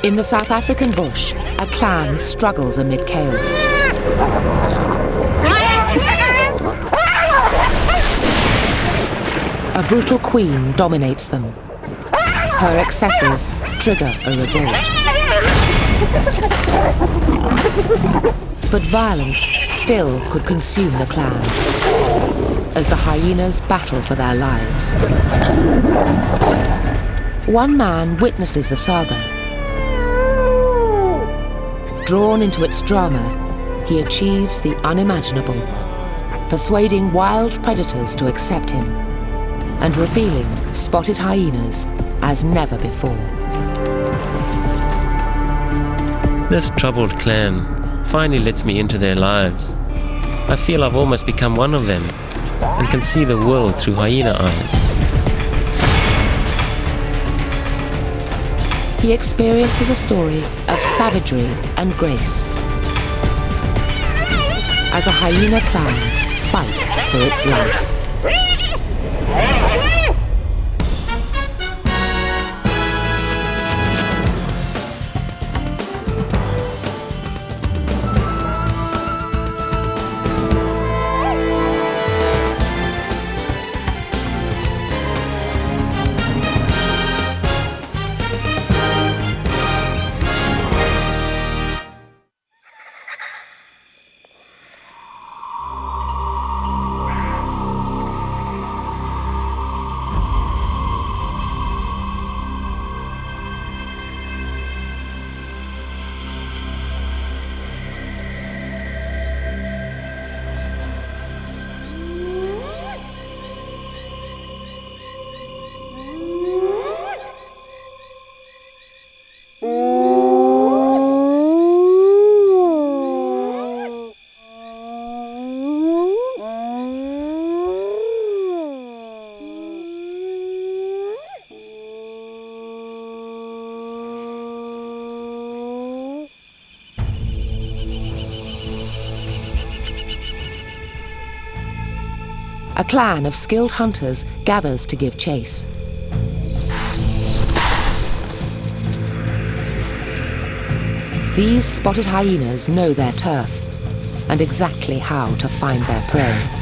In the South African bush, a clan struggles amid chaos. A brutal queen dominates them. Her excesses trigger a revolt. But violence still could consume the clan as the hyenas battle for their lives. One man witnesses the saga. Drawn into its drama, he achieves the unimaginable, persuading wild predators to accept him and revealing spotted hyenas as never before. This troubled clan finally lets me into their lives. I feel I've almost become one of them and can see the world through hyena eyes. He experiences a story of savagery and grace as a hyena clan fights for its life. A clan of skilled hunters gathers to give chase. These spotted hyenas know their turf and exactly how to find their prey.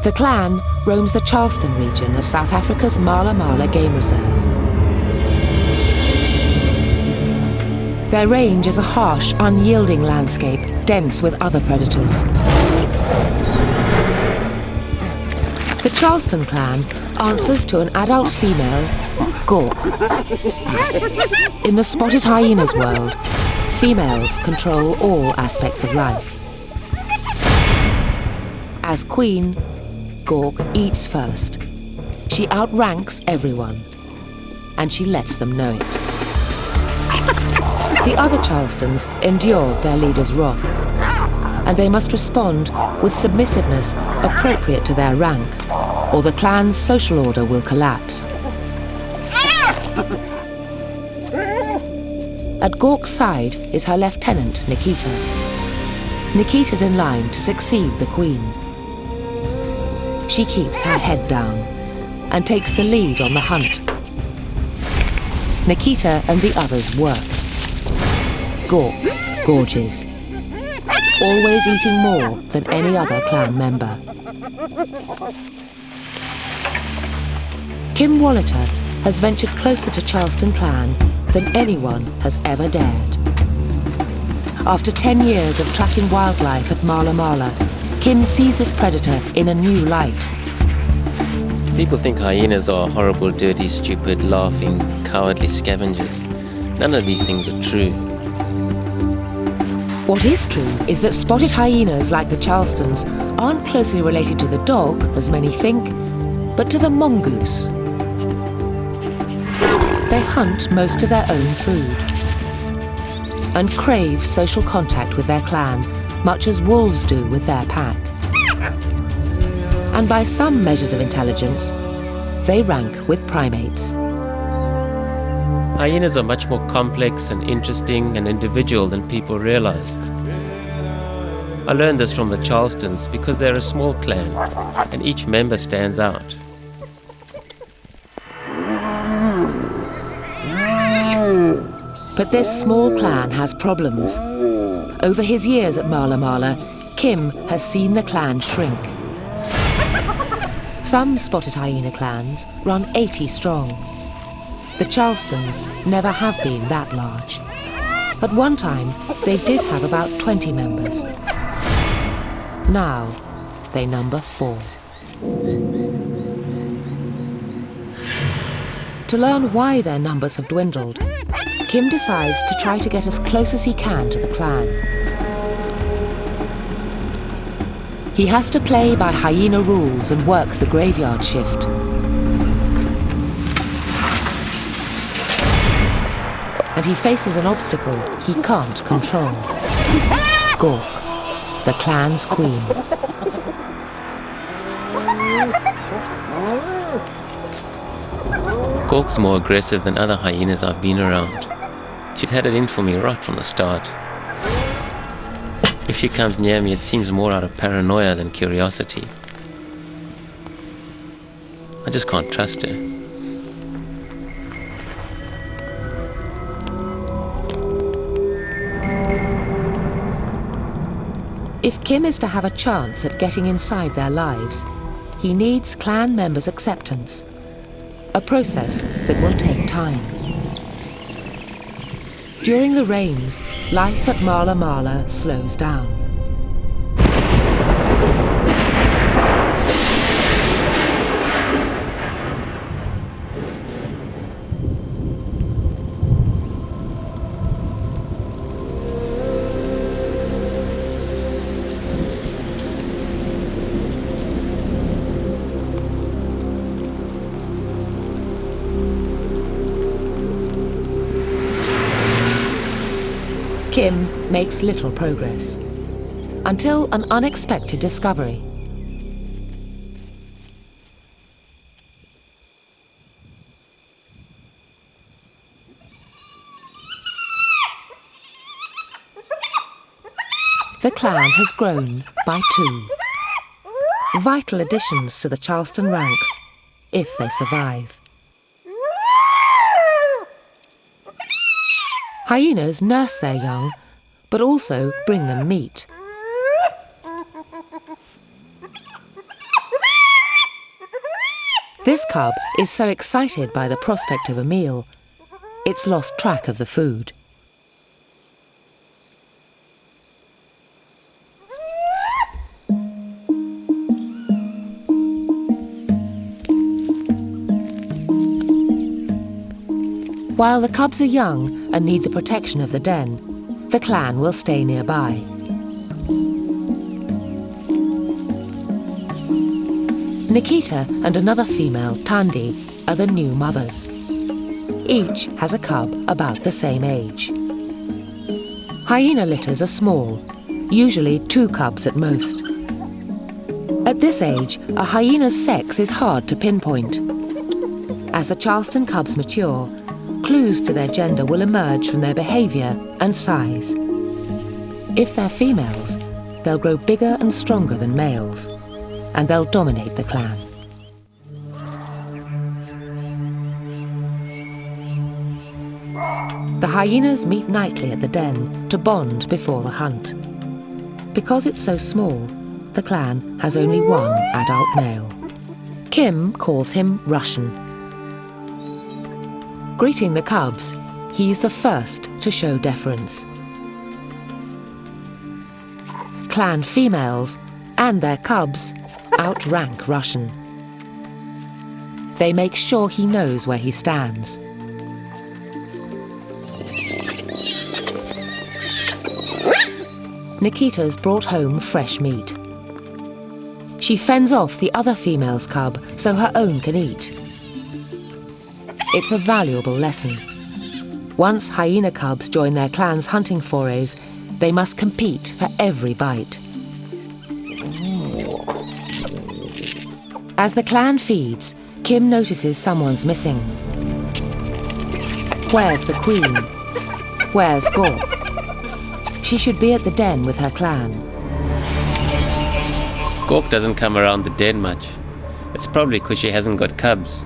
The clan roams the Charleston region of South Africa's Mala Mala Game Reserve. Their range is a harsh, unyielding landscape, dense with other predators. The Charleston clan answers to an adult female, Gawk. In the spotted hyenas world, females control all aspects of life. As queen, Gawk eats first. She outranks everyone, and she lets them know it. The other Charlestons endure their leader's wrath, and they must respond with submissiveness appropriate to their rank, or the clan's social order will collapse. At Gawk's side is her lieutenant, Nikita. Nikita's in line to succeed the queen. She keeps her head down and takes the lead on the hunt. Nikita and the others work. Gawk gorges, always eating more than any other clan member. Kim Wallater has ventured closer to Charleston clan than anyone has ever dared. After 10 years of tracking wildlife at Mala Mala, Kim sees this predator in a new light. People think hyenas are horrible, dirty, stupid, laughing, cowardly scavengers. None of these things are true. What is true is that spotted hyenas like the Charlestons aren't closely related to the dog, as many think, but to the mongoose. They hunt most of their own food and crave social contact with their clan, much as wolves do with their pack. And by some measures of intelligence, they rank with primates. Hyenas are much more complex and interesting and individual than people realize. I learned this from the Charlestons because they're a small clan and each member stands out. But this small clan has problems. Over his years at Mala Mala, Kim has seen the clan shrink. Some spotted hyena clans run 80 strong. The Charlestons never have been that large. At one time, they did have about 20 members. Now, they number 4. To learn why their numbers have dwindled, Kim decides to try to get as close as he can to the clan. He has to play by hyena rules and work the graveyard shift. And he faces an obstacle he can't control. Gork, the clan's queen. Gork's more aggressive than other hyenas I've been around. She'd had it in for me right from the start. If she comes near me, it seems more out of paranoia than curiosity. I just can't trust her. If Kim is to have a chance at getting inside their lives, he needs clan members' acceptance, a process that will take time. During the rains, life at Mala Mala slows down. Kim makes little progress, until an unexpected discovery. The clan has grown by 2. Vital additions to the Charleston ranks, if they survive. Hyenas nurse their young, but also bring them meat. This cub is so excited by the prospect of a meal, it's lost track of the food. While the cubs are young and need the protection of the den, the clan will stay nearby. Nikita and another female, Tandi, are the new mothers. Each has a cub about the same age. Hyena litters are small, usually 2 cubs at most. At this age, a hyena's sex is hard to pinpoint. As the Charleston cubs mature, clues to their gender will emerge from their behavior and size. If they're females, they'll grow bigger and stronger than males, and they'll dominate the clan. The hyenas meet nightly at the den to bond before the hunt. Because it's so small, the clan has only 1 adult male. Kim calls him Russian. Greeting the cubs, he's the first to show deference. Clan females and their cubs outrank Russian. They make sure he knows where he stands. Nikita's brought home fresh meat. She fends off the other female's cub so her own can eat. It's a valuable lesson. Once hyena cubs join their clan's hunting forays, they must compete for every bite. As the clan feeds, Kim notices someone's missing. Where's the queen? Where's Gork? She should be at the den with her clan. Gork doesn't come around the den much. It's probably because she hasn't got cubs.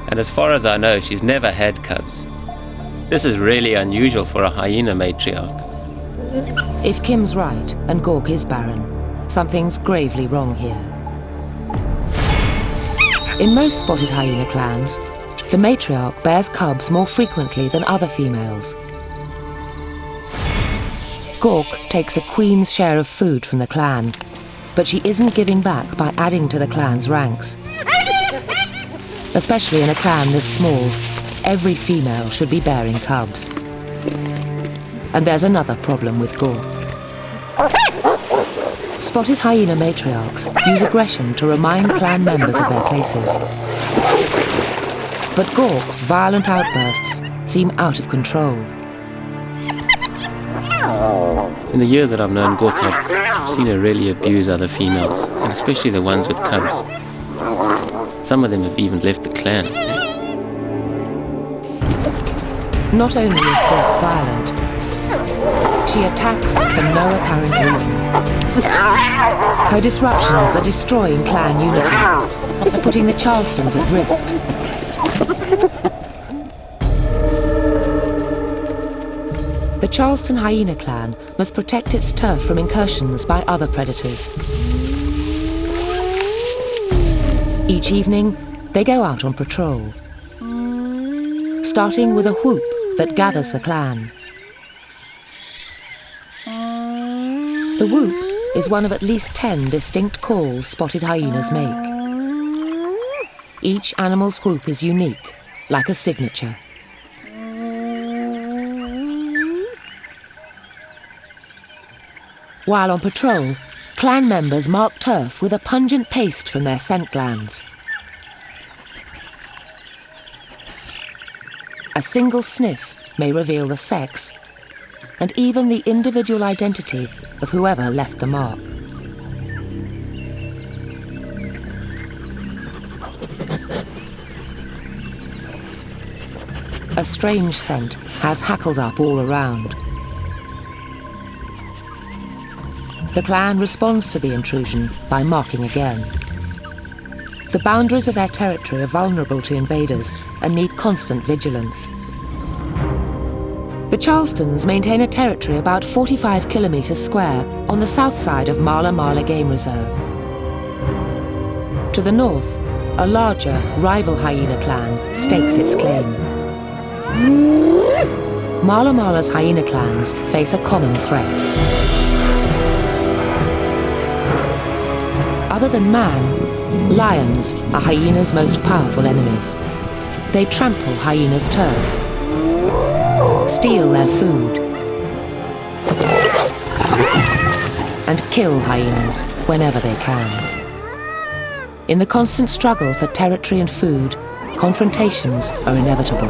And as far as I know, she's never had cubs. This is really unusual for a hyena matriarch. If Kim's right and Gork is barren, something's gravely wrong here. In most spotted hyena clans, the matriarch bears cubs more frequently than other females. Gork takes a queen's share of food from the clan, but she isn't giving back by adding to the clan's ranks. Especially in a clan this small, every female should be bearing cubs. And there's another problem with Gork. Spotted hyena matriarchs use aggression to remind clan members of their places. But Gork's violent outbursts seem out of control. In the years that I've known Gork, I've seen her really abuse other females, and especially the ones with cubs. Some of them have even left the clan. Not only is Gork violent, she attacks for no apparent reason. Her disruptions are destroying clan unity, putting the Charlestons at risk. The Charleston hyena clan must protect its turf from incursions by other predators. Each evening, they go out on patrol, starting with a whoop that gathers the clan. The whoop is one of at least 10 distinct calls spotted hyenas make. Each animal's whoop is unique, like a signature. While on patrol, clan members mark turf with a pungent paste from their scent glands. A single sniff may reveal the sex, and even the individual identity of whoever left the mark. A strange scent has hackles up all around. The clan responds to the intrusion by marking again. The boundaries of their territory are vulnerable to invaders and need constant vigilance. The Charlestons maintain a territory about 45 kilometres square on the south side of Mala Mala Game Reserve. To the north, a larger, rival hyena clan stakes its claim. Mala Mala's hyena clans face a common threat. Other than man, lions are hyenas' most powerful enemies. They trample hyenas' turf, steal their food, and kill hyenas whenever they can. In the constant struggle for territory and food, confrontations are inevitable.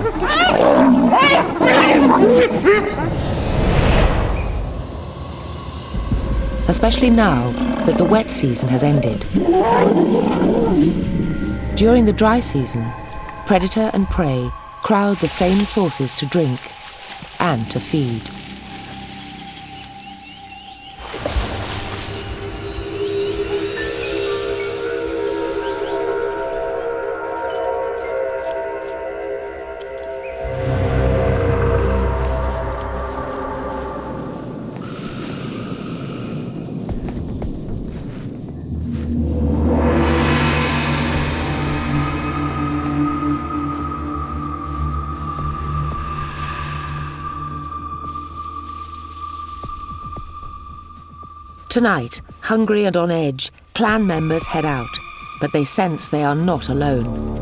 Especially now that the wet season has ended. During the dry season, predator and prey crowd the same sources to drink and to feed. Tonight, hungry and on edge, clan members head out, but they sense they are not alone.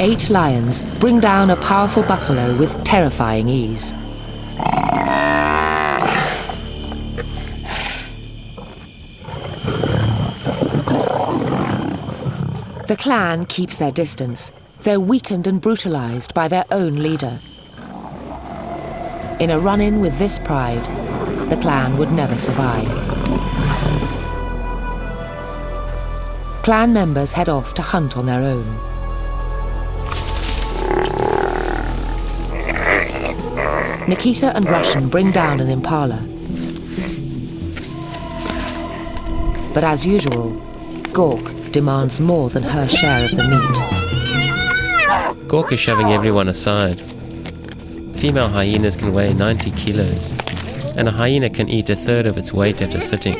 8 lions bring down a powerful buffalo with terrifying ease. The clan keeps their distance. They're weakened and brutalized by their own leader. In a run-in with this pride, the clan would never survive. Clan members head off to hunt on their own. Nikita and Russian bring down an impala. But as usual, Gork demands more than her share of the meat. Gork is shoving everyone aside. Female hyenas can weigh 90 kilos, and a hyena can eat 1/3 of its weight at a sitting.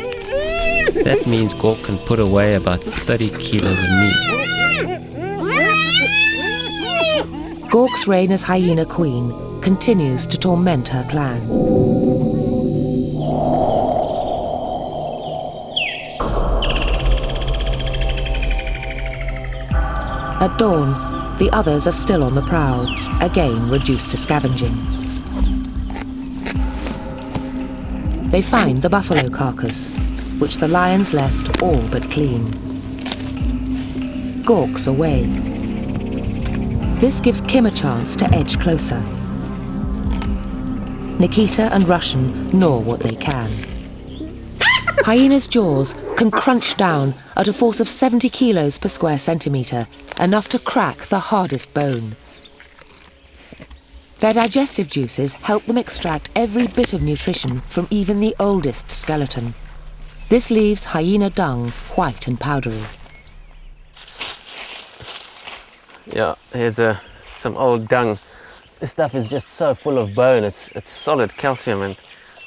That means Gork can put away about 30 kilos of meat. Gork's reign as hyena queen continues to torment her clan. At dawn, the others are still on the prowl, again reduced to scavenging. They find the buffalo carcass, which the lions left all but clean. Gork's away. This gives Kim a chance to edge closer. Nikita and Russian gnaw what they can. Hyena's jaws can crunch down at a force of 70 kilos per square centimetre, enough to crack the hardest bone. Their digestive juices help them extract every bit of nutrition from even the oldest skeleton. This leaves hyena dung white and powdery. Yeah, here's some old dung. This stuff is just so full of bone. It's solid calcium and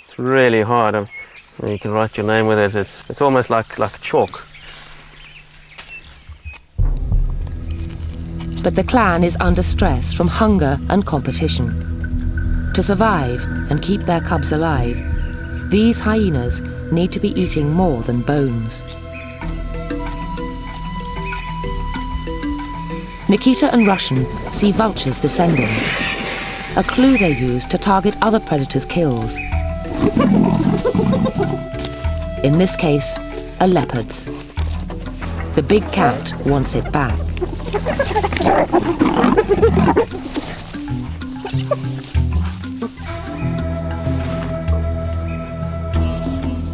it's really hard. You can write your name with it. It's almost like chalk. But the clan is under stress from hunger and competition. To survive and keep their cubs alive, these hyenas need to be eating more than bones. Nikita and Russian see vultures descending, a clue they use to target other predators' kills. In this case, a leopard's. The big cat wants it back.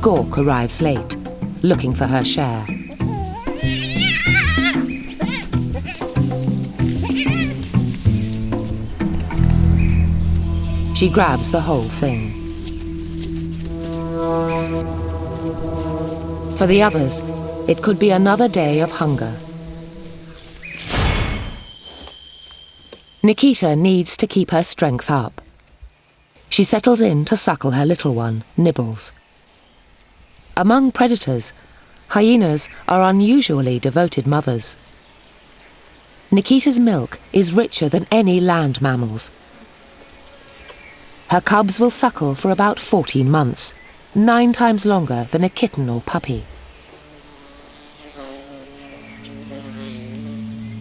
Gork arrives late, looking for her share. She grabs the whole thing. For the others, it could be another day of hunger. Nikita needs to keep her strength up. She settles in to suckle her little one, Nibbles. Among predators, hyenas are unusually devoted mothers. Nikita's milk is richer than any land mammal's. Her cubs will suckle for about 14 months, 9 times longer than a kitten or puppy.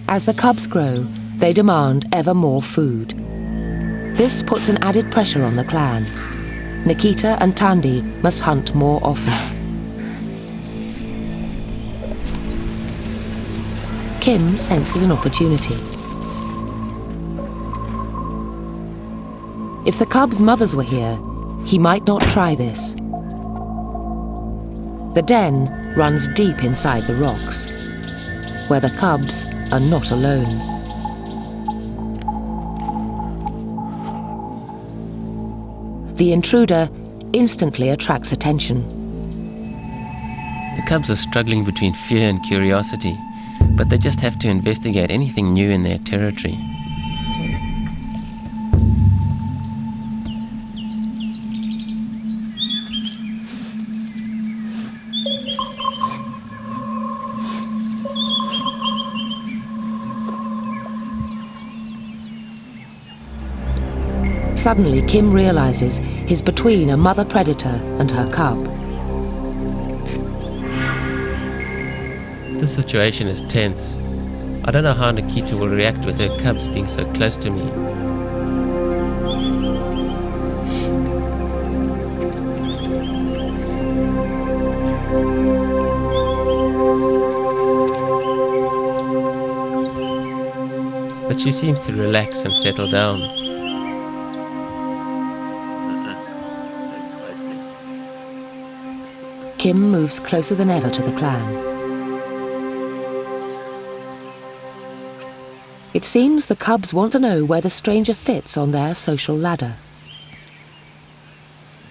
As the cubs grow, they demand ever more food. This puts an added pressure on the clan. Nikita and Tandi must hunt more often. Kim senses an opportunity. If the cubs' mothers were here, he might not try this. The den runs deep inside the rocks, where the cubs are not alone. The intruder instantly attracts attention. The cubs are struggling between fear and curiosity, but they just have to investigate anything new in their territory. Suddenly, Kim realizes he's between a mother predator and her cub. This situation is tense. I don't know how Nikita will react with her cubs being so close to me. But she seems to relax and settle down. Kim moves closer than ever to the clan. It seems the cubs want to know where the stranger fits on their social ladder.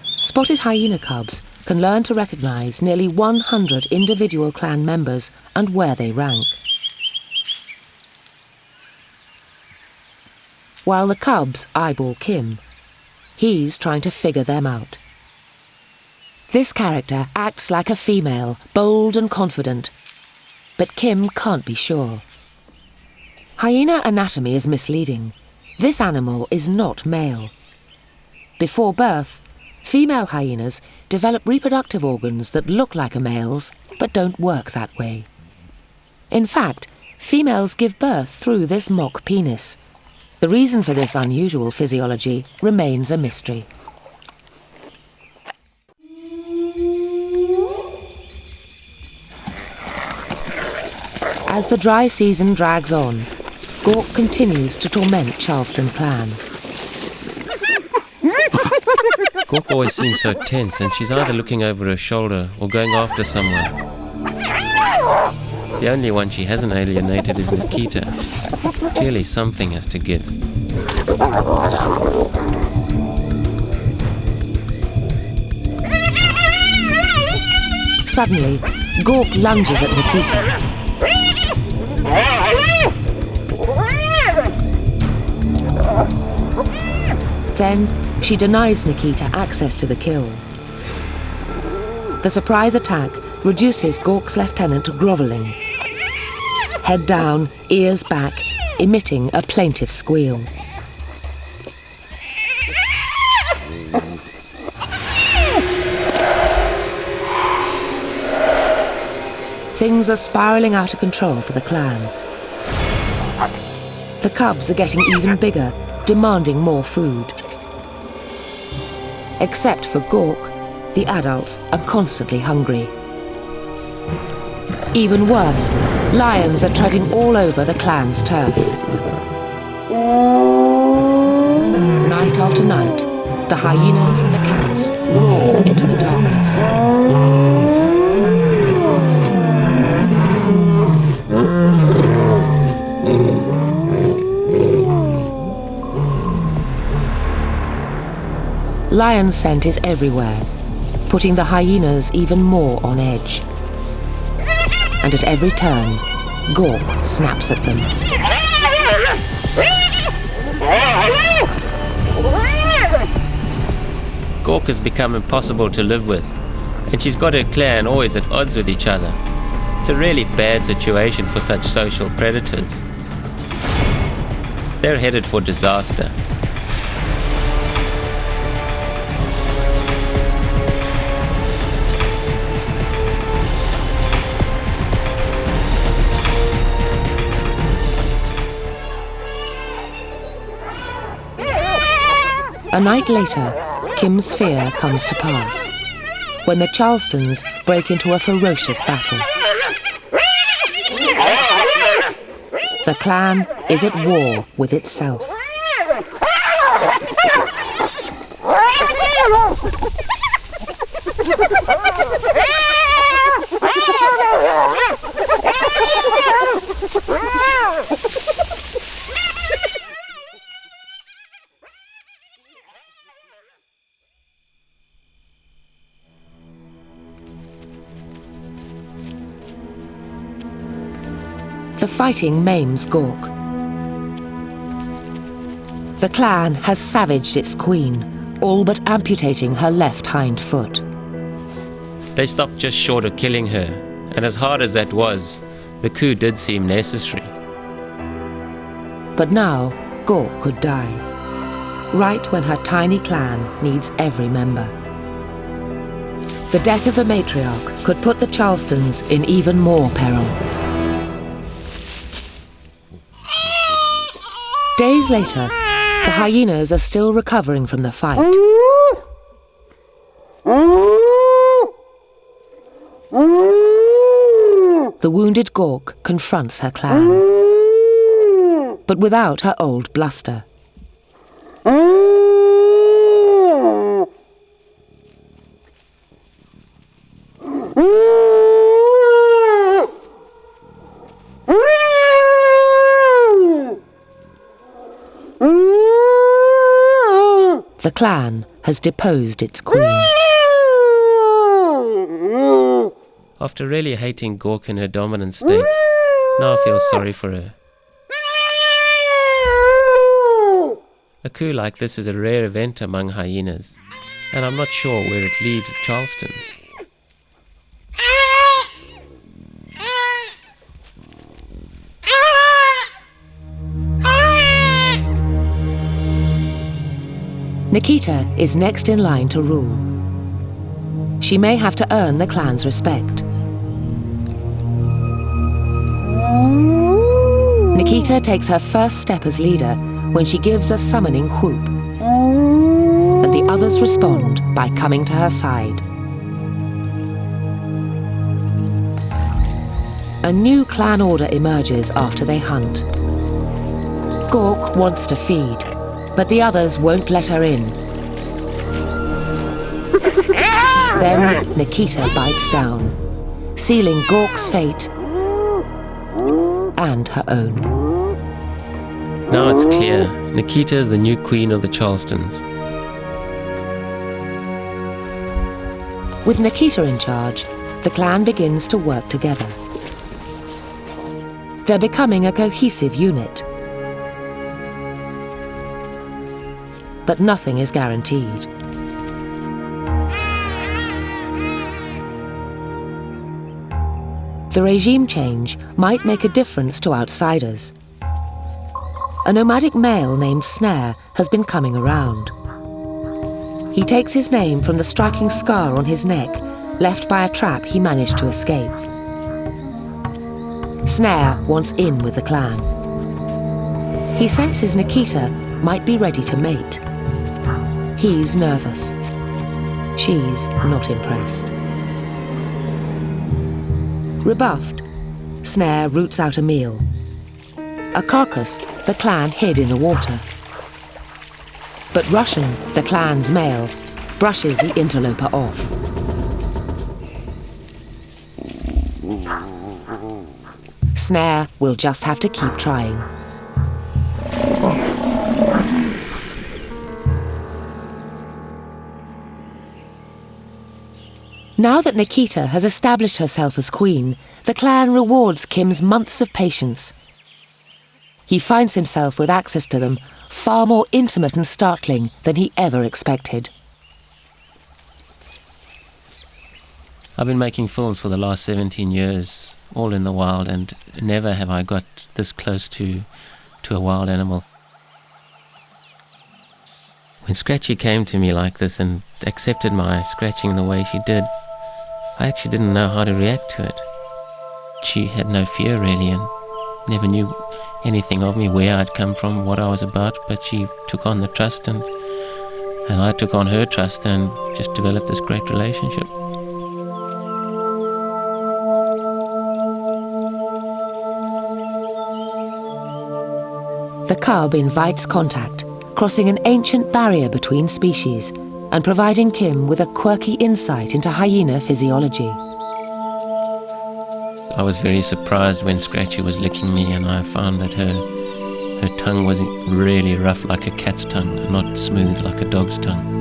Spotted hyena cubs can learn to recognize nearly 100 individual clan members and where they rank. While the cubs eyeball Kim, he's trying to figure them out. This character acts like a female, bold and confident, but Kim can't be sure. Hyena anatomy is misleading. This animal is not male. Before birth, female hyenas develop reproductive organs that look like a male's, but don't work that way. In fact, females give birth through this mock penis. The reason for this unusual physiology remains a mystery. As the dry season drags on, Gork continues to torment Charleston clan. Gork always seems so tense, and she's either looking over her shoulder or going after someone. The only one she hasn't alienated is Nikita. Clearly something has to give. Suddenly, Gork lunges at Nikita. Then, she denies Nikita access to the kill. The surprise attack reduces Gork's lieutenant to grovelling. Head down, ears back, emitting a plaintive squeal. Things are spiralling out of control for the clan. The cubs are getting even bigger, demanding more food. Except for Gork, the adults are constantly hungry. Even worse, lions are treading all over the clan's turf. Night after night, the hyenas and the cats roar into the darkness. Lion scent is everywhere, putting the hyenas even more on edge. And at every turn, Gork snaps at them. Gork has become impossible to live with, and she's got her clan always at odds with each other. It's a really bad situation for such social predators. They're headed for disaster. A night later, Kim's fear comes to pass, when the Charlestons break into a ferocious battle. The clan is at war with itself. The fighting maims Gork. The clan has savaged its queen, all but amputating her left hind foot. They stopped just short of killing her, and as hard as that was, the coup did seem necessary. But now, Gork could die, right when her tiny clan needs every member. The death of the matriarch could put the Charlestons in even more peril. Days later, the hyenas are still recovering from the fight. The wounded Gork confronts her clan, but without her old bluster. The clan has deposed its queen. After really hating Gork in her dominant state, now I feel sorry for her. A coup like this is a rare event among hyenas, and I'm not sure where it leaves the Charlestons. Nikita is next in line to rule. She may have to earn the clan's respect. Nikita takes her first step as leader when she gives a summoning whoop, and the others respond by coming to her side. A new clan order emerges after they hunt. Gork wants to feed, but the others won't let her in. Then Nikita bites down, sealing Gork's fate and her own. Now it's clear, Nikita is the new queen of the Charlestons. With Nikita in charge, the clan begins to work together. They're becoming a cohesive unit. But nothing is guaranteed. The regime change might make a difference to outsiders. A nomadic male named Snare has been coming around. He takes his name from the striking scar on his neck, left by a trap he managed to escape. Snare wants in with the clan. He senses Nikita might be ready to mate. He's nervous. She's not impressed. Rebuffed, Snare roots out a meal. A carcass the clan hid in the water. But Russian, the clan's male, brushes the interloper off. Snare will just have to keep trying. Now that Nikita has established herself as queen, the clan rewards Kim's months of patience. He finds himself with access to them far more intimate and startling than he ever expected. I've been making films for the last 17 years, all in the wild, and never have I got this close to a wild animal. When Scratchy came to me like this and accepted my scratching the way she did, I actually didn't know how to react to it. She had no fear really and never knew anything of me, where I'd come from, what I was about, but she took on the trust and I took on her trust and just developed this great relationship. The cub invites contact, crossing an ancient barrier between species and providing Kim with a quirky insight into hyena physiology. I was very surprised when Scratchy was licking me and I found that her tongue was really rough like a cat's tongue, not smooth like a dog's tongue.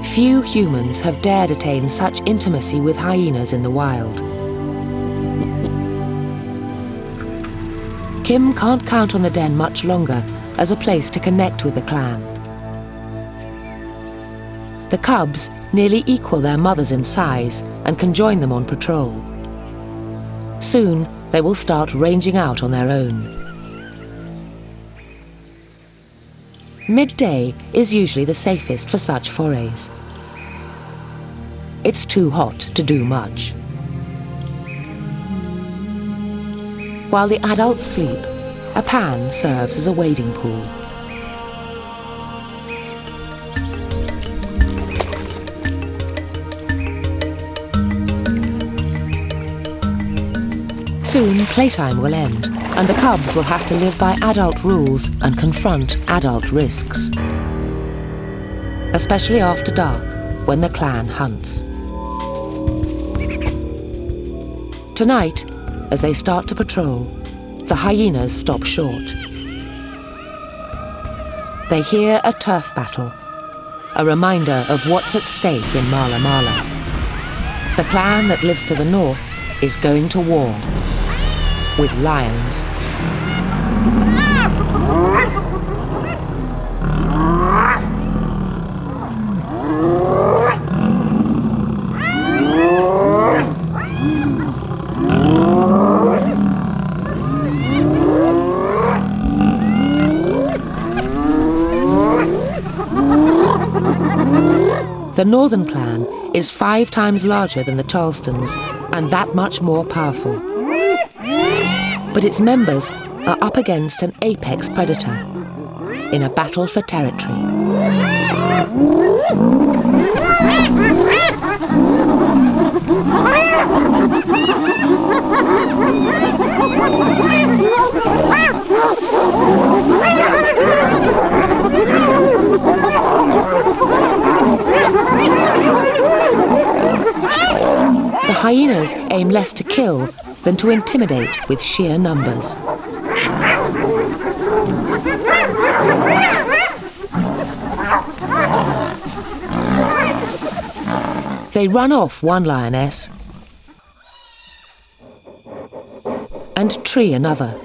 Few humans have dared attain such intimacy with hyenas in the wild. Kim can't count on the den much longer as a place to connect with the clan. The cubs nearly equal their mothers in size and can join them on patrol. Soon, they will start ranging out on their own. Midday is usually the safest for such forays. It's too hot to do much. While the adults sleep, A pan serves as a wading pool. Soon, playtime will end, and the cubs will have to live by adult rules and confront adult risks. Especially after dark, when the clan hunts. Tonight, as they start to patrol, the hyenas stop short. They hear a turf battle, a reminder of what's at stake in Mala Mala. The clan that lives to the north is going to war with lions. The northern clan is 5 times larger than the Charlestons and that much more powerful. But its members are up against an apex predator in a battle for territory. The hyenas aim less to kill than to intimidate with sheer numbers. They run off one lioness and tree another.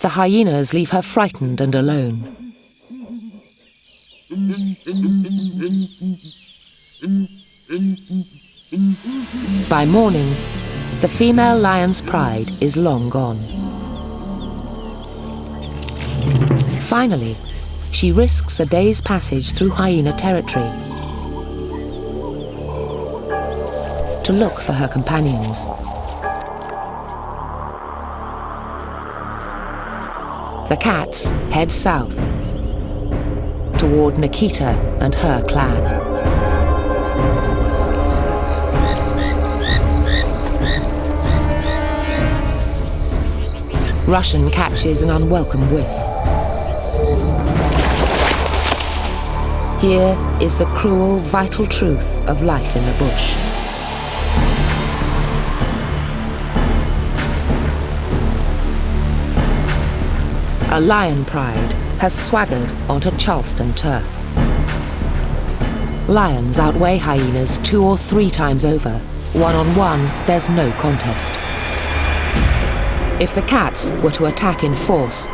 The hyenas leave her frightened and alone. By morning, the female lion's pride is long gone. Finally, she risks a day's passage through hyena territory to look for her companions. The cats head south toward Nikita and her clan. Russian catches an unwelcome whiff. Here is the cruel, vital truth of life in the bush. A lion pride has swaggered onto Charleston turf. Lions outweigh hyenas 2 or 3 times over. One-on-one, there's no contest. If the cats were to attack in force,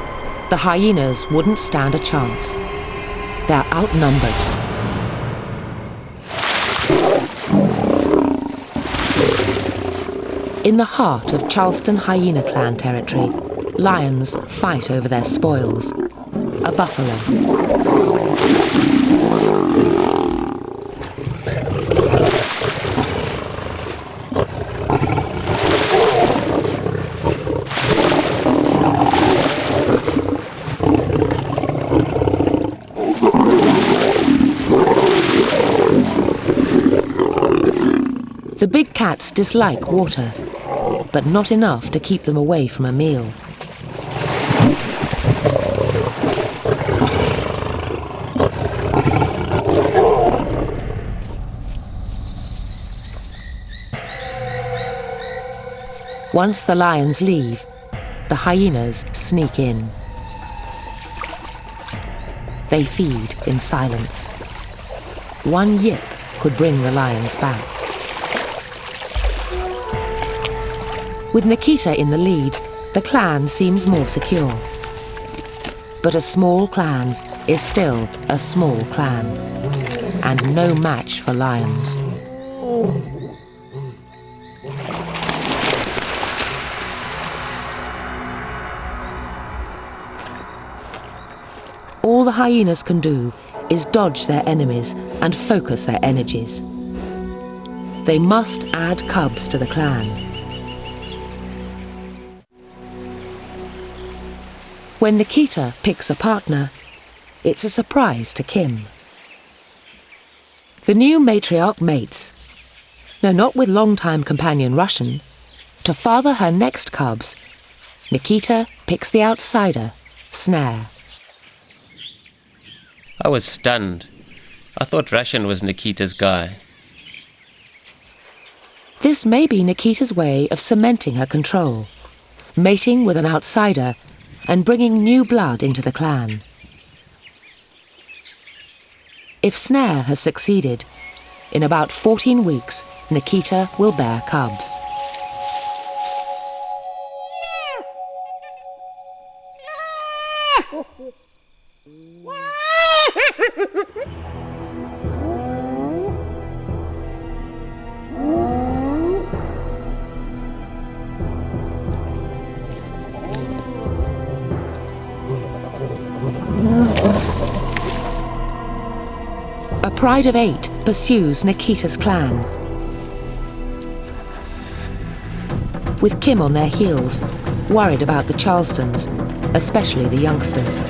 the hyenas wouldn't stand a chance. They're outnumbered. In the heart of Charleston hyena clan territory, lions fight over their spoils. A buffalo. The big cats dislike water, but not enough to keep them away from a meal. Once the lions leave, the hyenas sneak in. They feed in silence. One yip could bring the lions back. With Nikita in the lead, the clan seems more secure. But a small clan is still a small clan, and no match for lions. All all the hyenas can do is dodge their enemies and focus their energies. They must add cubs to the clan. When Nikita picks a partner, it's a surprise to Kim. The new matriarch mates. No, not with long-time companion Russian. To father her next cubs, Nikita picks the outsider, Snare. I was stunned. I thought Russian was Nikita's guy. This may be Nikita's way of cementing her control, mating with an outsider and bringing new blood into the clan. If Snare has succeeded, in about 14 weeks, Nikita will bear cubs. A pride of 8 pursues Nikita's clan. With Kim on their heels, worried about the Charlestons, especially the youngsters.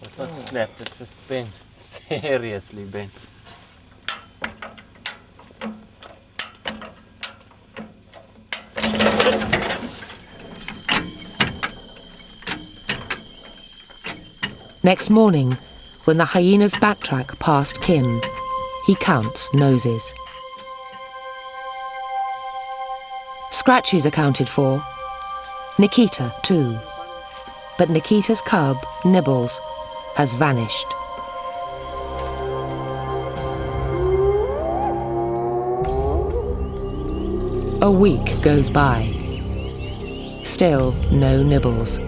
It's not snapped, it's just bent. Seriously bent. Next morning, when the hyenas backtrack past Kim, he counts noses. Scratchy's accounted for. Nikita, too. But Nikita's cub, Nibbles, has vanished. A week goes by. Still no Nibbles.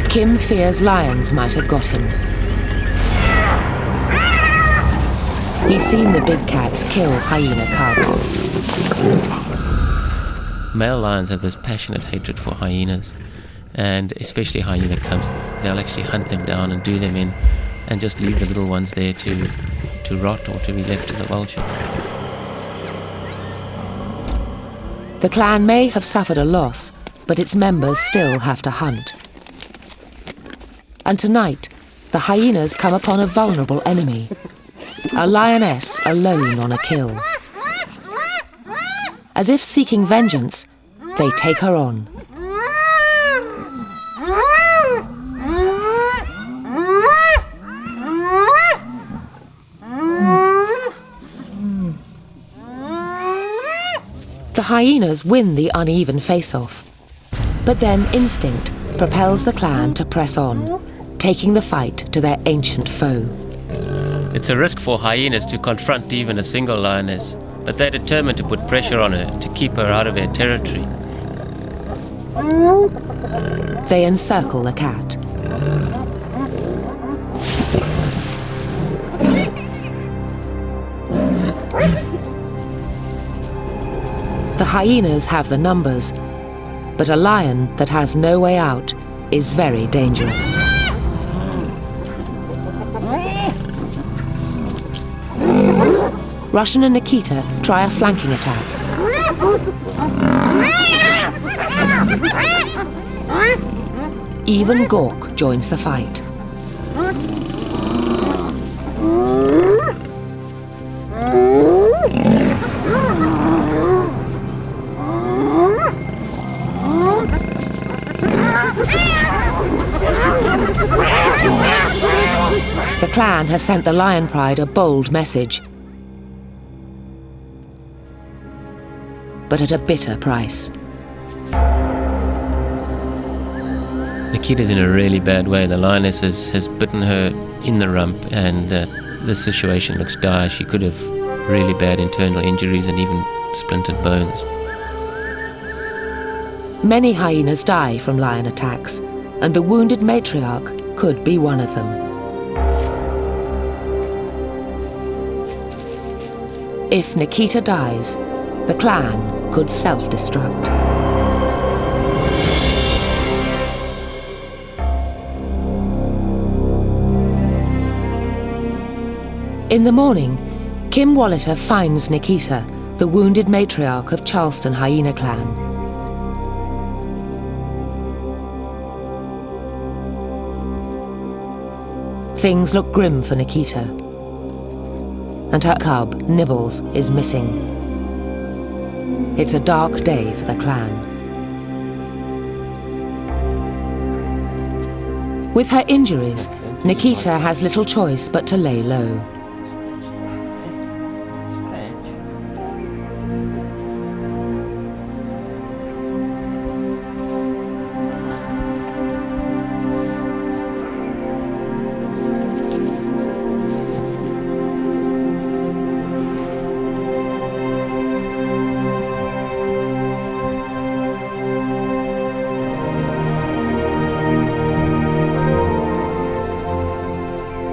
Kim fears lions might have got him. He's seen the big cats kill hyena cubs. Male lions have this passionate hatred for hyenas, and especially hyena cubs. They'll actually hunt them down and do them in and just leave the little ones there to rot or to be left to the vultures. The clan may have suffered a loss, but its members still have to hunt. And tonight, the hyenas come upon a vulnerable enemy, a lioness alone on a kill. As if seeking vengeance, they take her on. The hyenas win the uneven face-off, but then instinct propels the clan to press on, taking the fight to their ancient foe. It's a risk for hyenas to confront even a single lioness, but they're determined to put pressure on her to keep her out of their territory. They encircle the cat. The hyenas have the numbers, but a lion that has no way out is very dangerous. Russian and Nikita try a flanking attack. Even Gork joins the fight. The clan has sent the Lion Pride a bold message, but at a bitter price. Nikita's in a really bad way. The lioness has bitten her in the rump, and the situation looks dire. She could have really bad internal injuries and even splintered bones. Many hyenas die from lion attacks, and the wounded matriarch could be one of them. If Nikita dies, the clan could self-destruct. In the morning, Kim Wallater finds Nikita, the wounded matriarch of Charleston Hyena Clan. Things look grim for Nikita, and her cub, Nibbles, is missing. It's a dark day for the clan. With her injuries, Nikita has little choice but to lay low.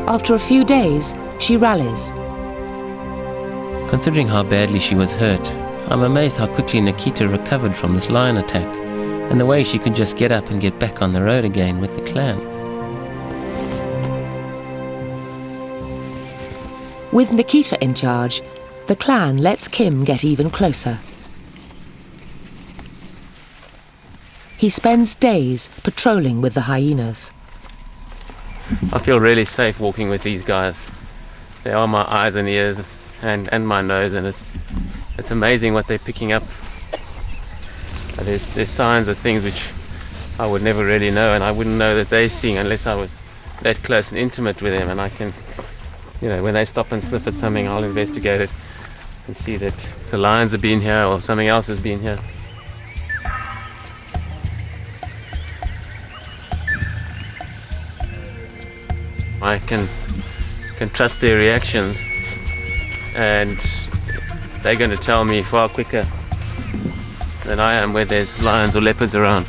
After a few days, she rallies. Considering how badly she was hurt, I'm amazed how quickly Nikita recovered from this lion attack, and the way she could just get up and get back on the road again with the clan. With Nikita in charge, the clan lets Kim get even closer. He spends days patrolling with the hyenas. I feel really safe walking with these guys. They are my eyes and ears and my nose, and it's amazing what they're picking up. There's signs of things which I would never really know, and I wouldn't know that they're seeing unless I was that close and intimate with them. And I can, when they stop and sniff at something, I'll investigate it and see that the lions have been here or something else has been here. I can trust their reactions, and they're going to tell me far quicker than I am where there's lions or leopards around.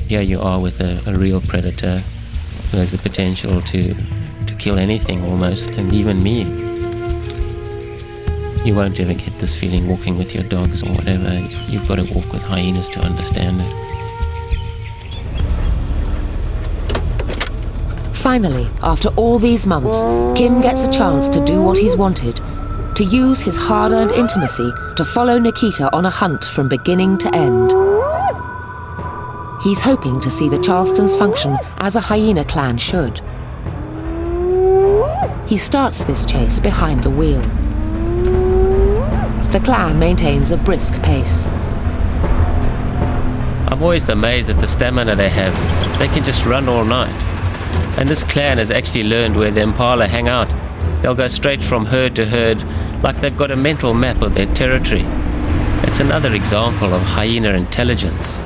Here you are with a real predator who has the potential to kill anything almost, and even me. You won't ever get this feeling walking with your dogs or whatever. You've got to walk with hyenas to understand it. Finally, after all these months, Kim gets a chance to do what he's wanted, to use his hard-earned intimacy to follow Nikita on a hunt from beginning to end. He's hoping to see the Charlestons function as a hyena clan should. He starts this chase behind the wheel. The clan maintains a brisk pace. I'm always amazed at the stamina they have. They can just run all night. And this clan has actually learned where the impala hang out. They'll go straight from herd to herd, like they've got a mental map of their territory. It's another example of hyena intelligence.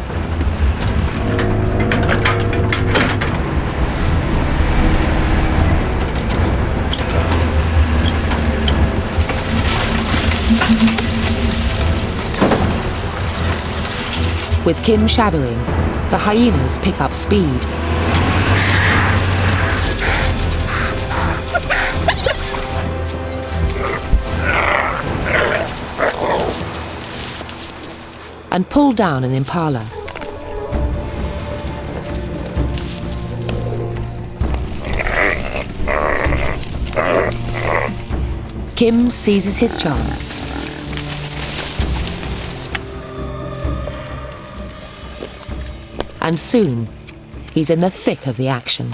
With Kim shadowing, the hyenas pick up speed. And pull down an impala. Kim seizes his chance. And soon, he's in the thick of the action.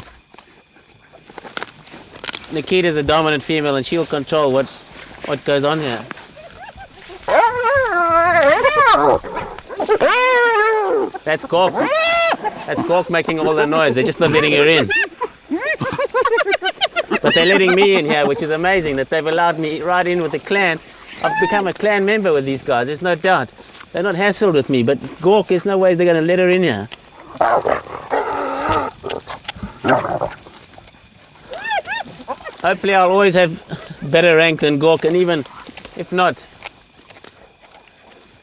Nikita's a dominant female, and she'll control what goes on here. That's Cork. That's Cork making all the noise. They're just not letting her in. But they're letting me in here, which is amazing that they've allowed me right in with the clan. I've become a clan member with these guys, there's no doubt. They're not hassled with me, but Gork, there's no way they're going to let her in here. Hopefully I'll always have better rank than Gork, and even if not,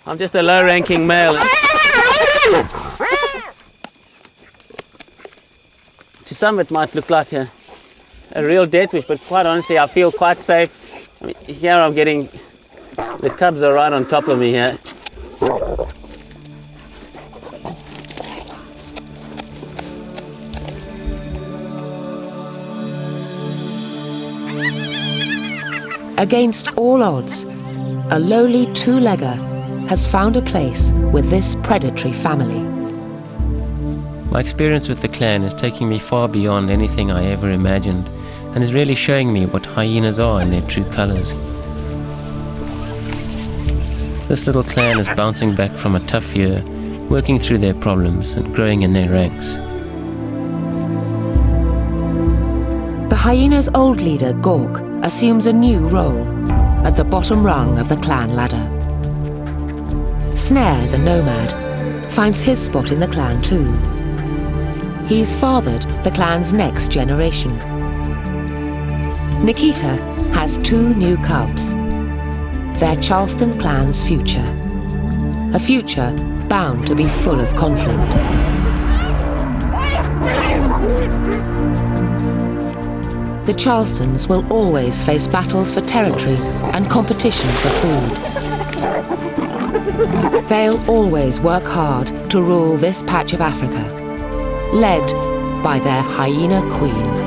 I'm just a low-ranking male. To some it might look like a real death wish, but quite honestly I feel quite safe. I mean, here I'm getting, the cubs are right on top of me here. Against all odds, a lowly two-legger has found a place with this predatory family. My experience with the clan is taking me far beyond anything I ever imagined, and is really showing me what hyenas are in their true colours. This little clan is bouncing back from a tough year, working through their problems and growing in their ranks. The hyena's old leader, Gork, assumes a new role at the bottom rung of the clan ladder. Snare, the nomad, finds his spot in the clan too. He's fathered the clan's next generation. Nikita has 2 new cubs. They're Charleston clan's future. A future bound to be full of conflict. The Charlestons will always face battles for territory and competition for food. They'll always work hard to rule this patch of Africa, led by their hyena queen.